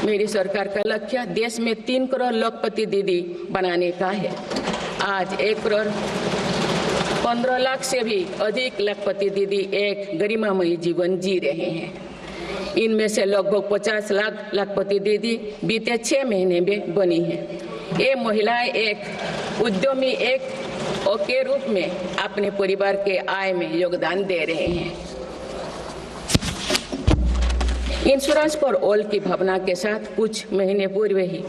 मेरी सरकार का लक्ष्य देश में 3 करोड़ लखपति दीदी बनाने का है। आज 1 करोड़ 15 लाख से भी अधिक लखपति दीदी एक गरिमामयी जीवन जी रहे हैं। इनमें से लगभग 50 लाख लखपति दीदी बीते 6 महीने में बनी हैं। ये महिलाएं एक उद्यमी के रूप में अपने परिवार के आय में योगदान दे रहे हैं। इंश्योरेंस फॉर ऑल की भावना के साथ कुछ महीने पूर्व ही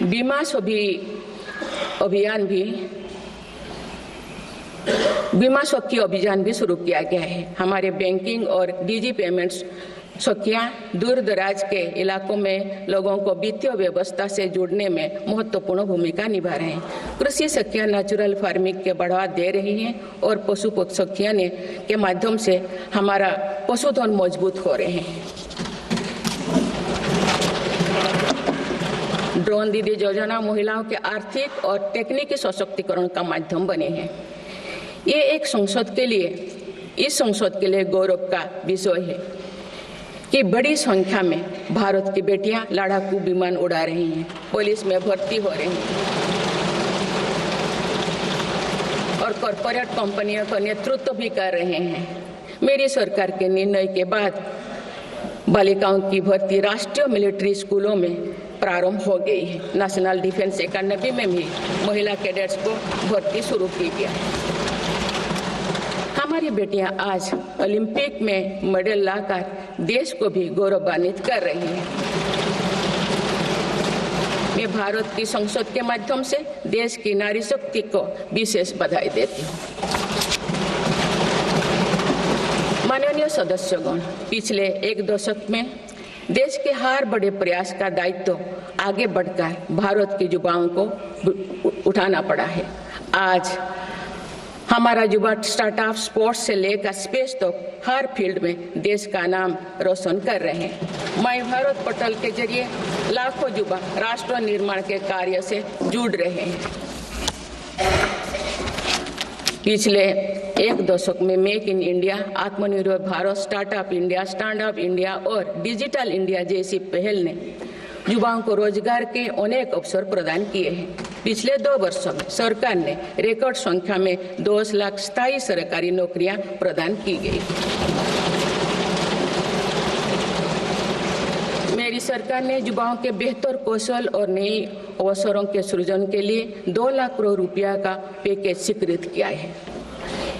बीमा सखी अभियान भी शुरू किया गया है। हमारे बैंकिंग और डिजी पेमेंट्स सखियां दूर दराज के इलाकों में लोगों को वित्तीय व्यवस्था से जुड़ने में महत्वपूर्ण भूमिका निभा रहे हैं। कृषि सखियां नेचुरल फार्मिंग के बढ़ावा दे रही हैं और पशु सखियां के माध्यम से हमारा पशुधन मजबूत हो रहे हैं। ड्रोन दीदी योजना महिलाओं के आर्थिक और तकनीकी सशक्तिकरण का माध्यम बने हैं। ये इस संसद के लिए गौरव का विषय है कि बड़ी संख्या में भारत की बेटियां लड़ाकू विमान उड़ा रही हैं, पुलिस में भर्ती हो रही हैं और कॉरपोरेट कंपनियों का नेतृत्व भी कर रहे हैं। मेरी सरकार के निर्णय के बाद बालिकाओं की भर्ती राष्ट्रीय मिलिट्री स्कूलों में प्रारंभ हो गई है। नेशनल डिफेंस एकेडमी में भी महिला कैडेट्स को भर्ती शुरू की गई है। हमारी बेटियां आज ओलंपिक में मेडल लाकर देश को भी गौरवान्वित कर रही हैं। मैं भारत की संसद के माध्यम से देश की नारी शक्ति को विशेष बधाई देती हूँ। माननीय सदस्यगण, पिछले 1 दशक में देश के हर बड़े प्रयास का दायित्व आगे बढ़कर भारत के युवाओं को उठाना पड़ा है। आज हमारा युवा स्टार्टअप स्पोर्ट्स से लेकर स्पेस तक हर फील्ड में देश का नाम रोशन कर रहे हैं। माय भारत पोर्टल के जरिए लाखों युवा राष्ट्र निर्माण के कार्य से जुड़ रहे हैं। पिछले 1 दशक में मेक इन इंडिया, आत्मनिर्भर Bharat, startup India, stand up India और डिजिटल इंडिया जैसी पहल ने युवाओं को रोजगार के अनेक अवसर प्रदान किए हैं। पिछले 2 वर्षों में सरकार ने रिकॉर्ड संख्या में 2 लाख स्थायी सरकारी नौकरियां प्रदान की गई। मेरी सरकार ने युवाओं के बेहतर कौशल और नए अवसरों के सृजन के लिए 2 लाख करोड़ रुपया का पैकेज स्वीकृत किया है।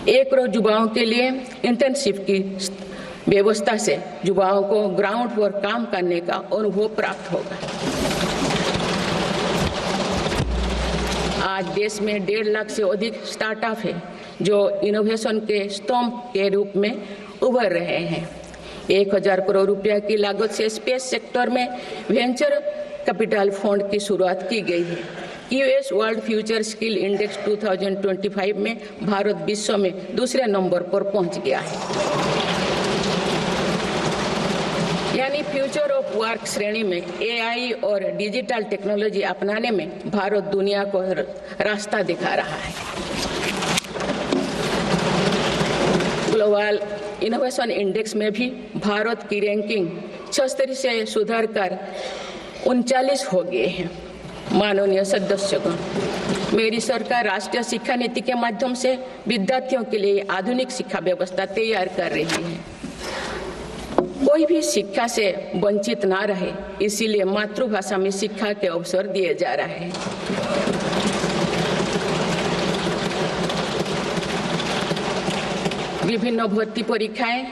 1 करोड़ युवाओं के लिए इंटर्नशिप की व्यवस्था से युवाओं को ग्राउंड पर काम करने का अनुभव प्राप्त होगा। आज देश में 1.5 लाख से अधिक स्टार्टअप है जो इनोवेशन के स्तंभ के रूप में उभर रहे हैं। 1000 करोड़ रुपया की लागत से स्पेस सेक्टर में वेंचर कैपिटल फंड की शुरुआत की गई है। US world future skill index 2025 में भारत विश्व में दूसरे नंबर पर पहुंच गया है। यानी फ्यूचर ऑफ वर्क श्रेणी में एआई और डिजिटल टेक्नोलॉजी अपनाने में भारत दुनिया को रास्ता दिखा रहा है। ग्लोबल इनोवेशन इंडेक्स में भी भारत की रैंकिंग 76 से सुधरकर 39 हो गए हैं। माननीय सदस्यगण, मेरी सरकार राष्ट्रीय शिक्षा नीति के माध्यम से विद्यार्थियों के लिए आधुनिक शिक्षा व्यवस्था तैयार कर रही है। कोई भी शिक्षा से वंचित ना रहे, इसीलिए मातृभाषा में शिक्षा के अवसर दिए जा रहे हैं। विभिन्न भर्ती परीक्षाएं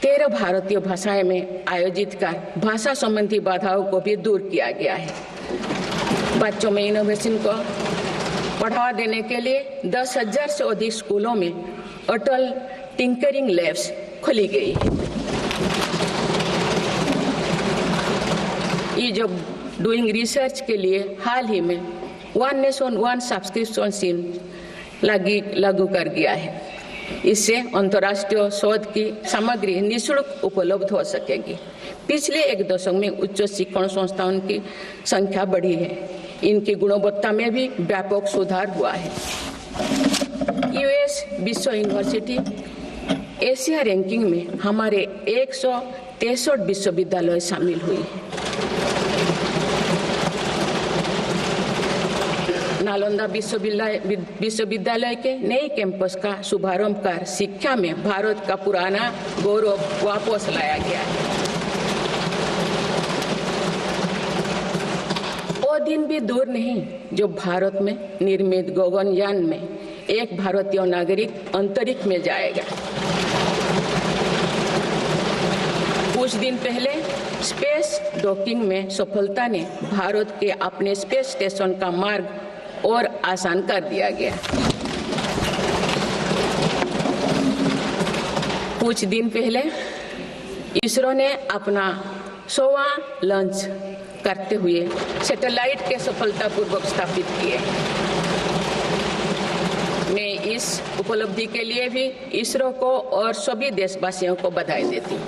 13 भारतीय भाषाएं में आयोजित कर भाषा संबंधी बाधाओं को भी दूर किया गया है। बच्चों में इनोवेशन को बढ़ावा देने के लिए 10,000 से अधिक स्कूलों में अटल टिंकरिंग लैब्स खोली गई है। ईज ऑफ डूइंग रिसर्च के लिए हाल ही में 1 नेशन 1 सब्सक्रिप्शन स्कीम लागू कर दिया है। इससे अंतर्राष्ट्रीय शोध की सामग्री निःशुल्क उपलब्ध हो सकेगी। पिछले 1 दशक में उच्च शिक्षण संस्थाओं की संख्या बढ़ी है। इनकी गुणवत्ता में भी व्यापक सुधार हुआ है। यूएस विश्व यूनिवर्सिटी एशिया रैंकिंग में हमारे 163 विश्वविद्यालय शामिल हुई हैं। नालंदा विश्वविद्यालय के नए कैंपस का शुभारंभ कर शिक्षा में भारत का पुराना गौरव वापस लाया गया है। वो दिन भी दूर नहीं जो भारत में निर्मित गगनयान में एक भारतीय नागरिक अंतरिक्ष में जाएगा। कुछ दिन पहले स्पेस डॉकिंग में सफलता ने भारत के अपने स्पेस स्टेशन का मार्ग और आसान कर दिया गया। कुछ दिन पहले इसरो ने अपना 100वां लॉन्च करते हुए सैटेलाइट के सफलतापूर्वक स्थापित किए। मैं इस उपलब्धि के लिए भी इसरो को और सभी देशवासियों को बधाई देती हूँ।